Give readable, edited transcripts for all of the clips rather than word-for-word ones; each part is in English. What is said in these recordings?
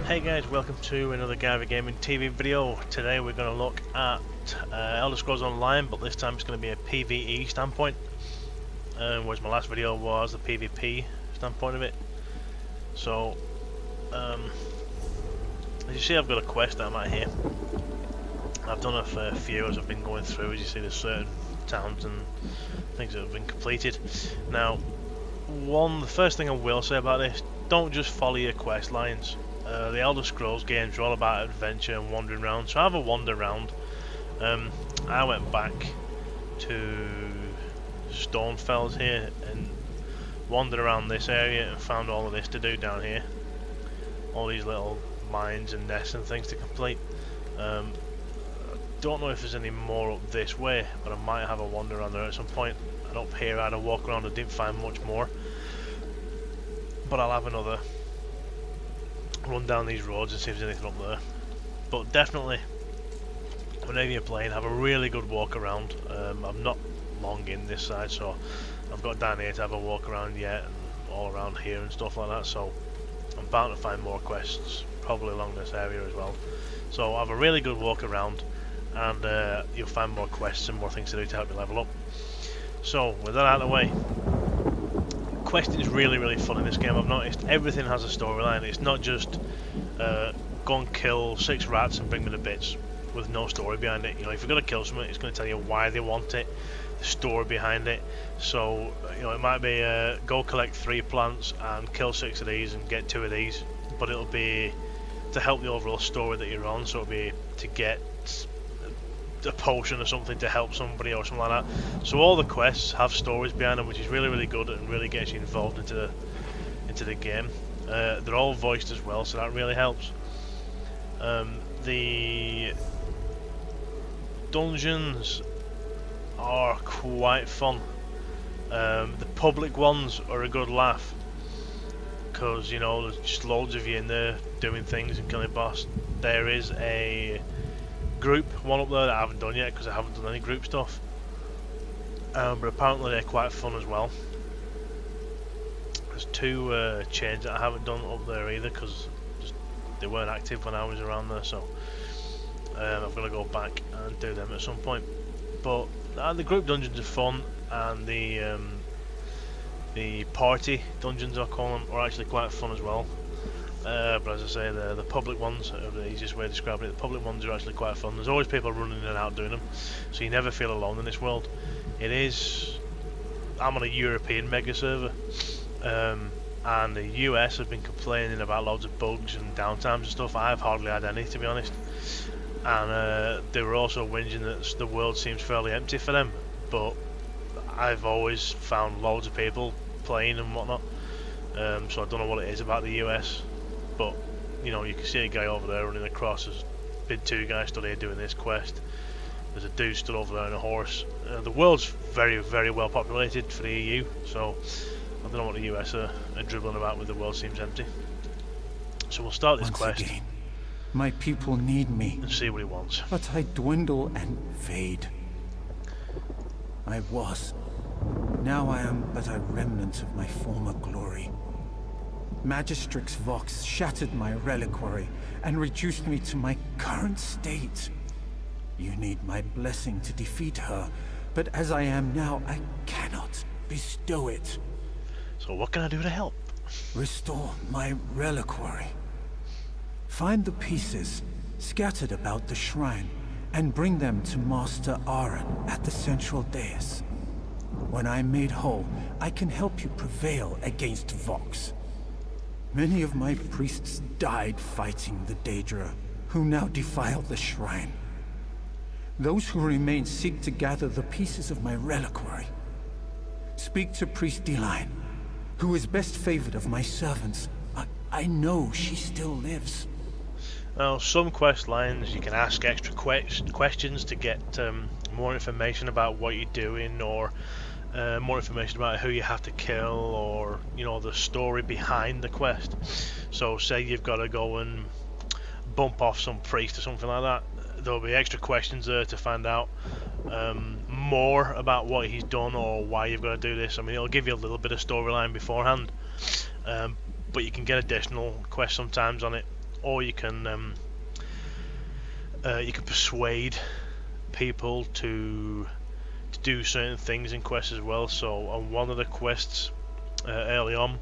Hey guys, welcome to another Guyver Gaming TV video. Today we're going to look at Elder Scrolls Online, but this time it's going to be a PvE standpoint, whereas my last video was the PvP standpoint of it. So, as you see, I've got a quest that I'm at here. I've done a fair few as I've been going through. As you see, there's certain towns and things that have been completed. Now, the first thing I will say about this, don't just follow your quest lines. The Elder Scrolls games are all about adventure and wandering around, so have a wander around. I went back to Stonefells here and wandered around this area and found all of this to do down here. All these little mines and nests and things to complete. Don't know if there's any more up this way, but I might have a wander around there at some point. And up here I had a walk around and didn't find much more. But I'll have another run down these roads and see if there's anything up there. But definitely, whenever you're playing, have a really good walk around. I'm not long in this side, so I've got down here to have a walk around yet, and all around here and stuff like that, so I'm bound to find more quests, probably along this area as well. So have a really good walk around, and you'll find more quests and more things to do to help you level up. So with that out of the way, questing is really fun in this game. I've noticed everything has a storyline. It's not just go and kill 6 rats and bring me the bits with no story behind it. You know, if you're going to kill someone, it's going to tell you why they want it, the story behind it. So, you know, it might be go collect 3 plants and kill 6 of these and get 2 of these, but it'll be to help the overall story that you're on. So it'll be to get a potion or something to help somebody or something like that. So all the quests have stories behind them, which is really good and really gets you involved into the game. They're all voiced as well, so that really helps. The dungeons are quite fun. The public ones are a good laugh, because you know there's just loads of you in there doing things and killing boss. There is a group one up there that I haven't done yet because I haven't done any group stuff, but apparently they're quite fun as well. There's 2 chains that I haven't done up there either because they weren't active when I was around there, so I'm going to go back and do them at some point. But the group dungeons are fun, and the party dungeons, I call them, are actually quite fun as well. But as I say, the public ones are the easiest way of describing it. The public ones are actually quite fun. There's always people running in and out doing them, so you never feel alone in this world. I'm on a European mega server, and the US have been complaining about loads of bugs and downtimes and stuff. I've hardly had any, to be honest. And they were also whinging that the world seems fairly empty for them, but I've always found loads of people playing and whatnot. So I don't know what it is about the US. But, you know, you can see a guy over there running across. There's been 2 guys stood here doing this quest. There's a dude stood over there on a horse. The world's very well populated for the EU, so I don't know what the US are dribbling about with the world seems empty. So we'll start this quest. Again, my people need me, and see what he wants. but I dwindle and fade. I was. Now I am but a remnant of my former glory. Magistrix Vox shattered my reliquary and reduced me to my current state. You need my blessing to defeat her, but as I am now, I cannot bestow it. So what can I do to help? Restore my reliquary. Find the pieces scattered about the shrine and bring them to Master Aaron at the central dais. When I'm made whole, I can help you prevail against Vox. Many of my priests died fighting the Daedra, who now defile the shrine. Those who remain seek to gather the pieces of my reliquary. Speak to Priest Deline, who is best favored of my servants. I know she still lives. Now, some quest lines you can ask extra questions to get more information about what you're doing, or more information about who you have to kill, or you know, the story behind the quest. So say you've got to go and bump off some priest or something like that, there'll be extra questions there to find out more about what he's done or why you've got to do this. I mean, it'll give you a little bit of storyline beforehand, but you can get additional quests sometimes on it, or you can persuade people to do certain things in quests as well. So on one of the quests early on,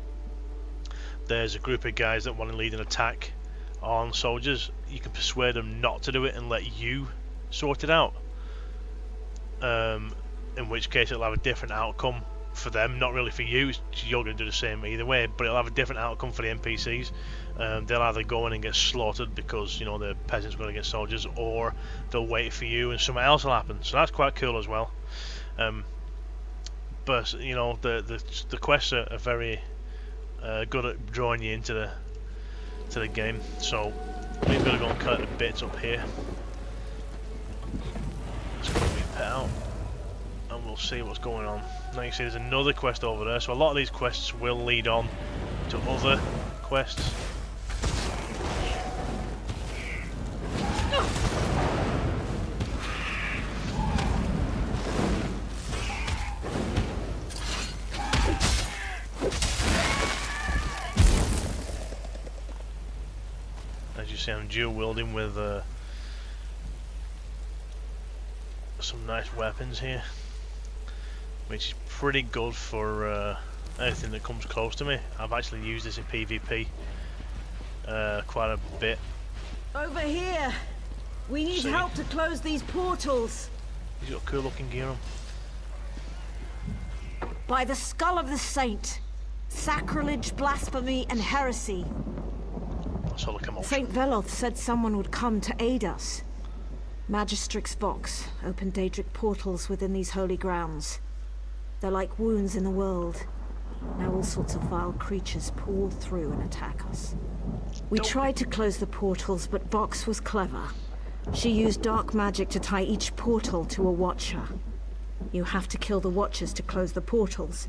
there's a group of guys that want to lead an attack on soldiers. You can persuade them not to do it and let you sort it out, in which case it'll have a different outcome for them, not really for you. You're going to do the same either way, but it'll have a different outcome for the NPCs. They'll either go in and get slaughtered because, you know, the peasants are going to get soldiers, or they'll wait for you and something else will happen. So that's quite cool as well. But you know, the quests are very good at drawing you into the game. So we're going to go and collect the bits up here. Let's go and pet out, and we'll see what's going on. Now you see there's another quest over there, so a lot of these quests will lead on to other quests. As you see, I'm dual wielding with some nice weapons here, which is pretty good for anything that comes close to me. I've actually used this in PvP quite a bit. Over here! We need help to close these portals! He's got cool looking gear on. By the skull of the saint! Sacrilege, blasphemy, and heresy. That's all I come off. Saint Veloth said someone would come to aid us. Magistrix Vox opened Daedric portals within these holy grounds. They're like wounds in the world. Now all sorts of vile creatures pour through and attack us. We tried to close the portals, but Vox was clever. She used dark magic to tie each portal to a watcher. You have to kill the watchers to close the portals.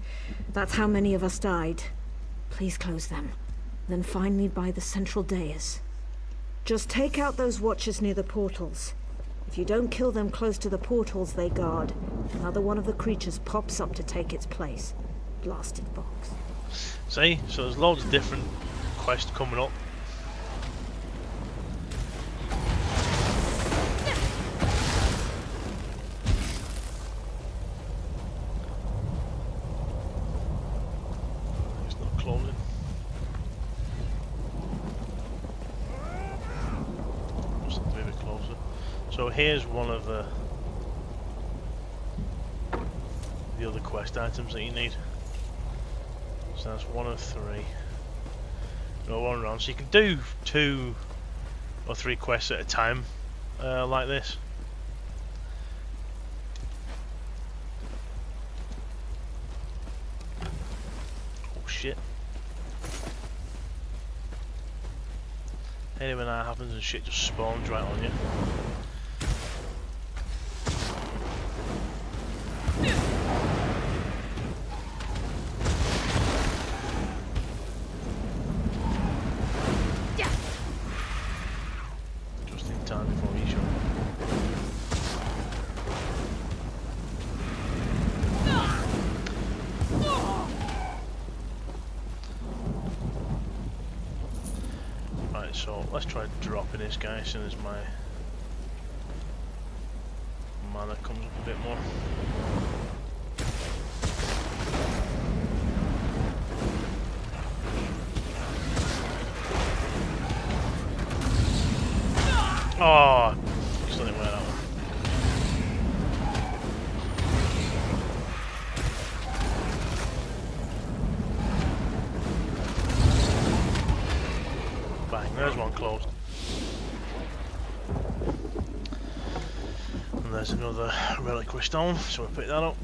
That's how many of us died. Please close them. Then find me by the central dais. Just take out those watchers near the portals. If you don't kill them close to the portals they guard, another one of the creatures pops up to take its place. Blasted Vox. See? So there's loads of different quests coming up. It's not closing. Just a bit closer. So here's one of the other quest items that you need. So that's 1 of 3. No, 1 round. So you can do 2 or 3 quests at a time, like this. Oh shit! Hate it when that happens and shit just spawns right on you. So let's try dropping this guy as soon as my mana comes up a bit more. Oh, just let it wear that one. Bang, there's one closed. And there's another reliquary stone, so we'll pick that up.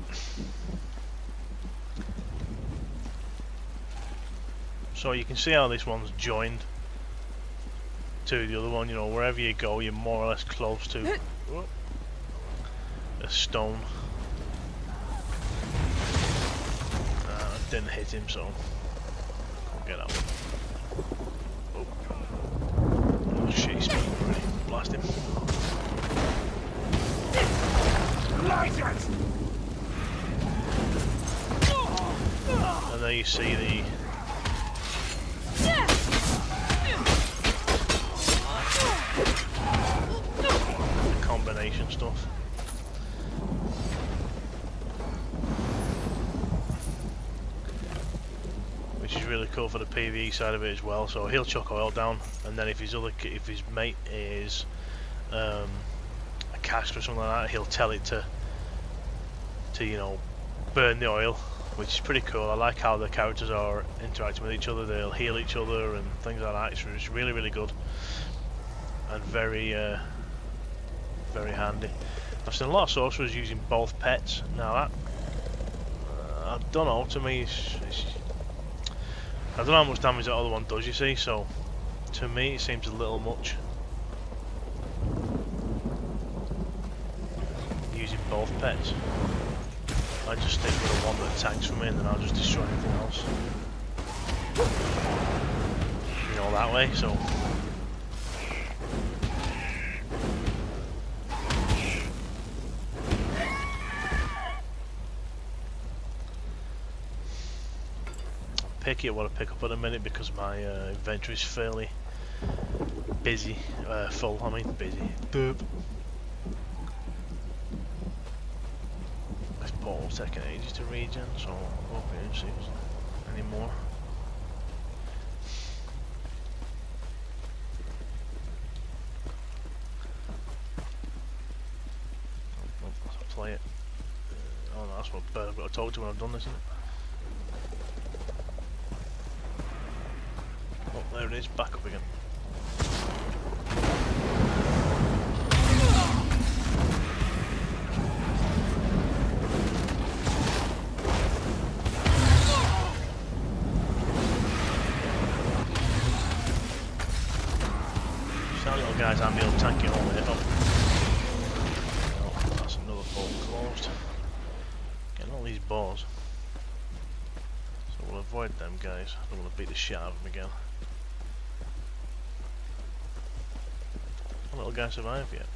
So you can see how this one's joined to the other one. You know, wherever you go, you're more or less close to a stone. Didn't hit him, so can't get out. Oh shit, he's speaking already. Blast him. And there you see the combination stuff. Which is really cool for the PvE side of it as well. So he'll chuck oil down, and then if his mate is a caster or something like that, he'll tell it to you know, burn the oil, which is pretty cool. I like how the characters are interacting with each other. They'll heal each other and things like that. It's really, really good and very very handy. I've seen a lot of sorcerers using both pets. Now that I don't know, to me I don't know how much damage that other one does, you see, so to me it seems a little much using both pets. I just stick with the one that tanks for me, and then I'll just destroy anything else, you know, that way. So picky at what I pick up at the minute because my inventory is fairly busy, full. I mean busy. Boop. This portal's taking ages to regen, so I won't be able to see anymore. Let's play it. Oh no, that's what I've got to talk to when I've done this, isn't it? Oh, there it is, back up again. That little guy's hand will tank it all minute up. Oh, that's another portal closed. Getting all these boars. So we'll avoid them guys. I don't want to beat the shit out of them again. That little guy survived yet.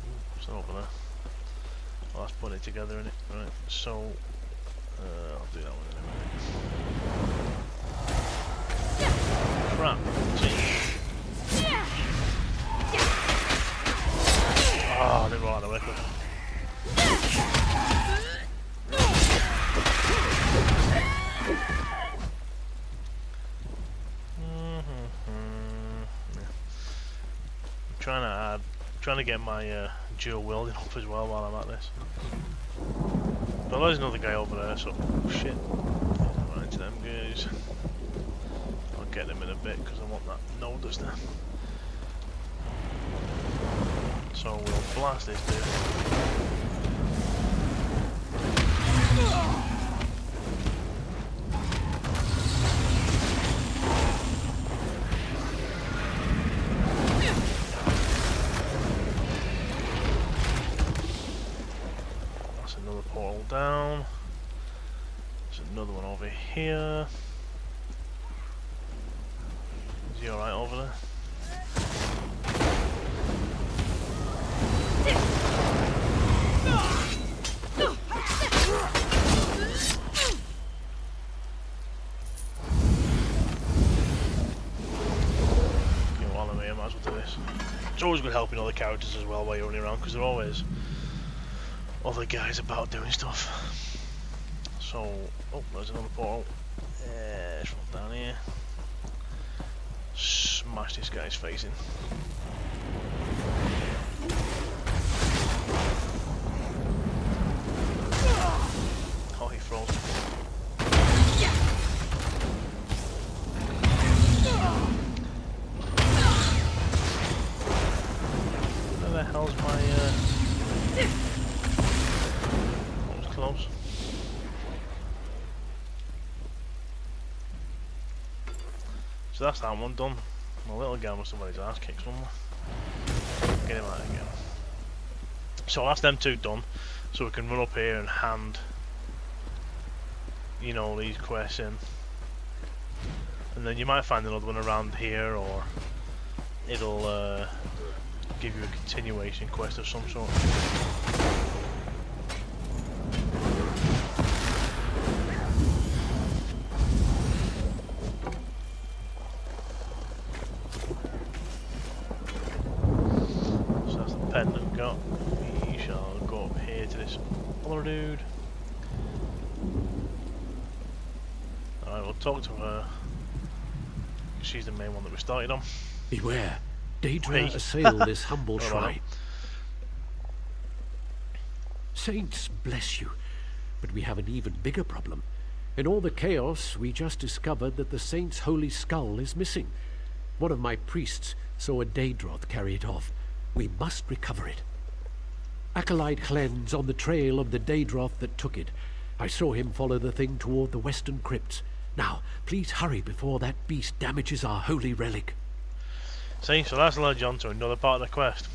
Ooh, it's not over there. Well, that's putting it together, innit? Right, so I'll do that one in a minute. Crap. Oh, I didn't roll out of the way quick. I'm trying to get my dual wielding up as well while I'm at this. But there's another guy over there, so shit. Run into them guys. I'll get them in a bit because I want that Nodus there. So we'll blast this dude. That's another portal down. There's another one over here. Is he alright over there? It's always good helping other characters as well while you're running around because there are always other guys about doing stuff. So, oh, there's another portal. Let's run down here. Smash this guy's face in. Oh, he froze. Where the hell's my that was close. So that's that one done. My little guy must have had his ass kicked somewhere. Get him out again. So that's them two done. So we can run up here and hand, you know, these quests in. And then you might find another one around here, or it'll give you a continuation quest of some sort. say to this other dude? Alright, we'll talk to her. She's the main one that we started on. Beware. Daedra Wait. assail this humble Hold on. shrine. Saints bless you, but we have an even bigger problem. In all the chaos, we just discovered that the saint's holy skull is missing. One of my priests saw a Daedroth carry it off. We must recover it. Acolyte Hlen's on the trail of the Daedroth that took it. I saw him follow the thing toward the western crypts. Now, please hurry before that beast damages our holy relic. See, so that's led you on to another part of the quest.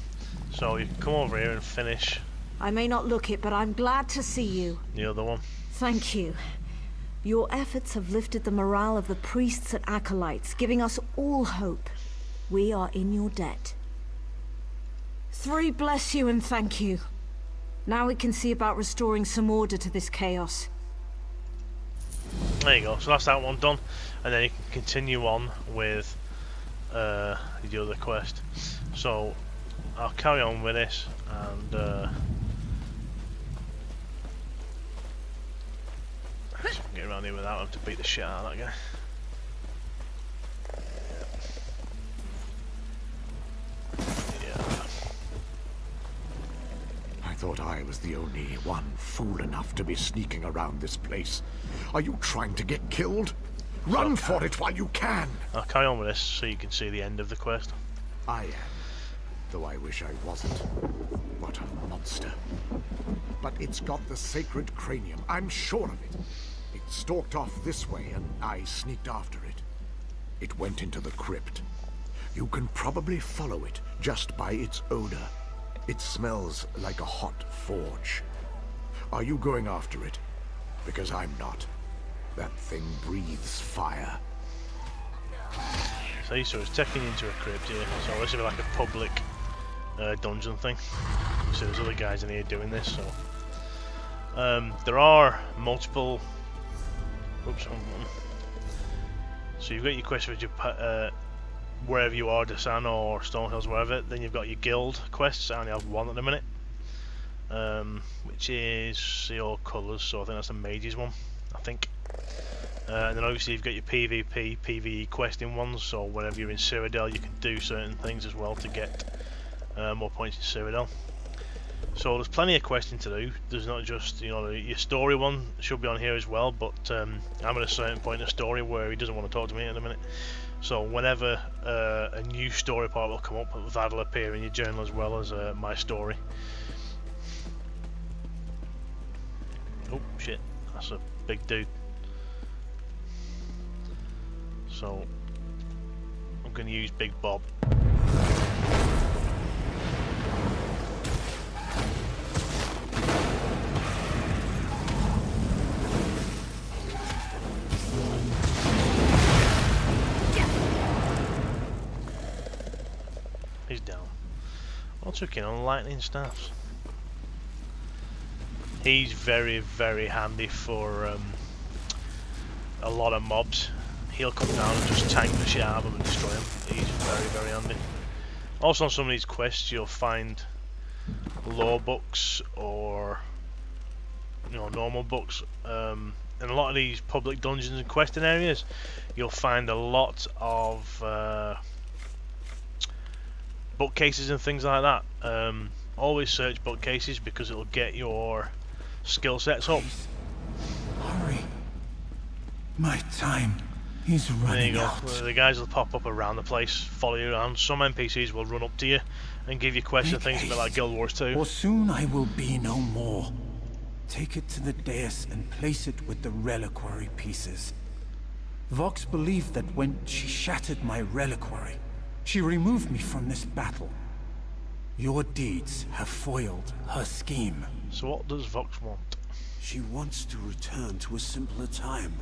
So you can come over here and finish I may not look it, but I'm glad to see you. the other one. Thank you. Your efforts have lifted the morale of the priests and acolytes, giving us all hope. We are in your debt. 3 bless you and thank you. Now we can see about restoring some order to this chaos. There you go, so that's that one done. And then you can continue on with the other quest. So I'll carry on with this and see if I can get around here without having to beat the shit out of that guy. Yeah. I thought I was the only one fool enough to be sneaking around this place. Are you trying to get killed? Run for it while you can! I'll carry on with this so you can see the end of the quest. I am, though I wish I wasn't. What a monster. But it's got the sacred cranium, I'm sure of it. It stalked off this way and I sneaked after it. It went into the crypt. You can probably follow it just by its odor. It smells like a hot forge. Are you going after it? Because I'm not. That thing breathes fire. See, so it's taking you into a crypt here. So this will be like a public dungeon thing. So there's other guys in here doing this. So there are multiple. Oops, hold on. So you've got your quest with your wherever you are, Desan or Stonehills, wherever. Then you've got your guild quests. I only have one at the minute, which is your colours. So I think that's the mages one. I think. And then obviously you've got your PvP, PvE questing ones, so whenever you're in Cyrodiil you can do certain things as well to get more points in Cyrodiil. So there's plenty of questing to do. There's not just, you know, your story one should be on here as well, but I'm at a certain point in the story where he doesn't want to talk to me in a minute. So whenever a new story part will come up, that'll appear in your journal as well as my story. Oh shit, that's a big dude. So I'm going to use Big Bob. He's down. What's hooking on lightning staffs? He's very, very handy for a lot of mobs. He'll come down and just tank the shit out of them and destroy them. He's very, very handy. Also on some of these quests you'll find lore books or, you know, normal books. In a lot of these public dungeons and questing areas you'll find a lot of bookcases and things like that. Always search bookcases because it'll get your skill sets up. Hurry. My time is There you running go. out. The guys will pop up around the place, follow you around. Some NPCs will run up to you and give you quests and Make things a bit like haste, Guild Wars 2. or soon I will be no more. Take it to the dais and place it with the reliquary pieces. Vox believed that when she shattered my reliquary, she removed me from this battle. Your deeds have foiled her scheme. So what does Vox want? She wants to return to a simpler time,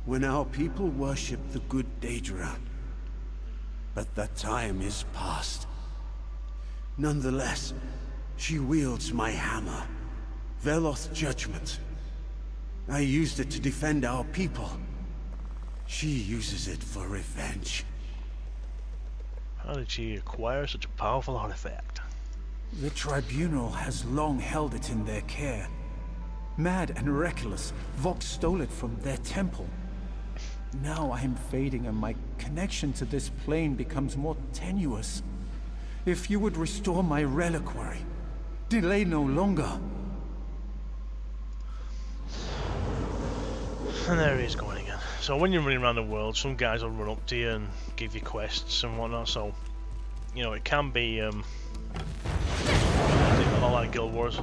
when our people worshipped the good Daedra. But that time is past. Nonetheless, she wields my hammer, Veloth's judgment. I used it to defend our people. She uses it for revenge. How did she acquire such a powerful artifact? The Tribunal has long held it in their care. Mad and reckless, Vox stole it from their temple. Now I am fading and my connection to this plane becomes more tenuous. If you would restore my reliquary, delay no longer. And there he is going again. So when you're running around the world, some guys will run up to you and give you quests and whatnot, so, you know, it can be, a lot like Guild Wars,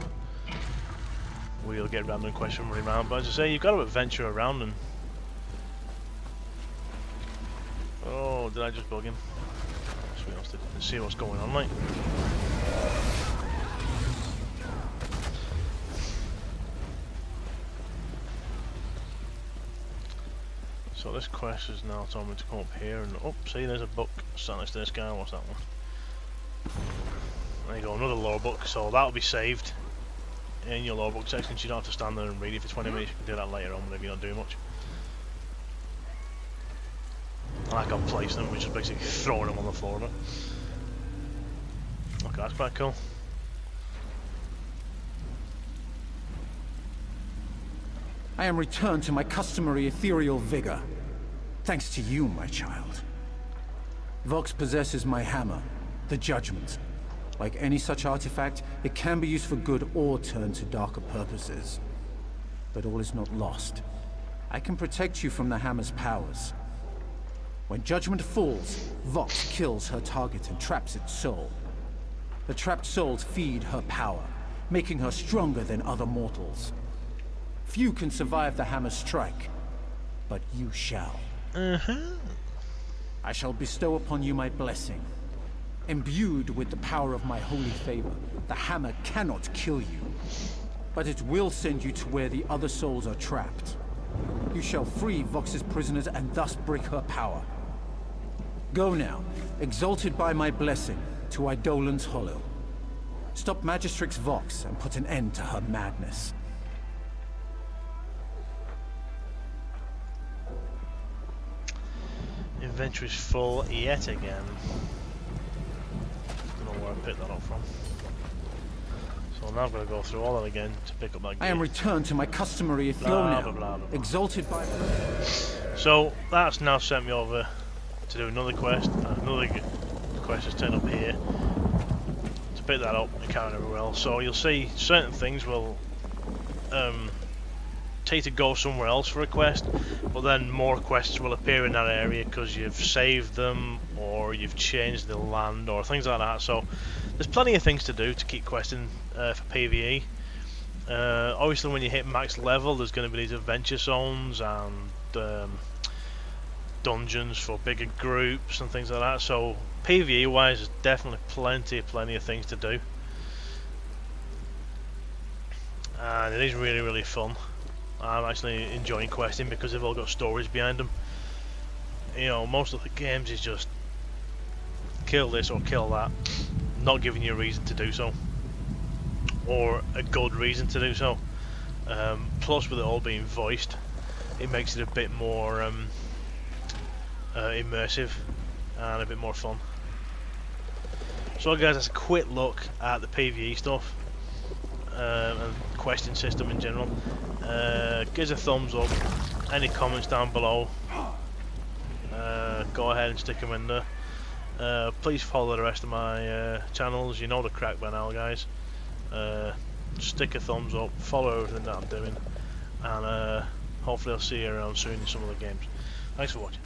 where you'll get random quests from running around, but as I say, you've got to adventure around and... Oh, did I just bug him? Let's see what's going on, like. So this quest is now telling me to come up here and oh, see there's a book sat next to this guy. What's that one? There you go, another lore book. So that'll be saved in your lore book section. So you don't have to stand there and read it for 20 minutes. You can do that later on whenever you're not doing much. Like I'll place them, which is basically throwing them on the floor. But okay, that's quite cool. I am returned to my customary ethereal vigor. Thanks to you, my child. Vox possesses my hammer, the Judgment. Like any such artifact, it can be used for good or turned to darker purposes. But all is not lost. I can protect you from the hammer's powers. When Judgment falls, Vox kills her target and traps its soul. The trapped souls feed her power, making her stronger than other mortals. Few can survive the hammer's strike, but you shall. I shall bestow upon you my blessing. Imbued with the power of my holy favor, the hammer cannot kill you, but it will send you to where the other souls are trapped. You shall free Vox's prisoners and thus break her power. Go now, exalted by my blessing, to Eidolon's Hollow. Stop Magistrix Vox and put an end to her madness. Inventory's full yet again. Don't know where I picked that up from. So now I'm going to go through all that again to pick up that gear. I am returned to my customary throne exalted by... So that's now sent me over to do another quest. Another quest is turned up here to pick that up and carry it everywhere else. So you'll see certain things will take you to go somewhere else for a quest, but then more quests will appear in that area because you've saved them or you've changed the land or things like that. So there's plenty of things to do to keep questing for PvE. Obviously when you hit max level there's going to be these adventure zones and dungeons for bigger groups and things like that. So PvE wise there's definitely plenty of things to do, and it is really fun. I'm actually enjoying questing because they've all got stories behind them. You know, most of the games is just kill this or kill that, not giving you a reason to do so, or a good reason to do so. Plus with it all being voiced, it makes it a bit more immersive and a bit more fun. So guys, that's a quick look at the PvE stuff and questing system in general. Give us a thumbs up, any comments down below, go ahead and stick them in there. Please follow the rest of my channels, you know the crack by now guys. Stick a thumbs up, follow everything that I'm doing, and hopefully I'll see you around soon in some of the games. Thanks for watching.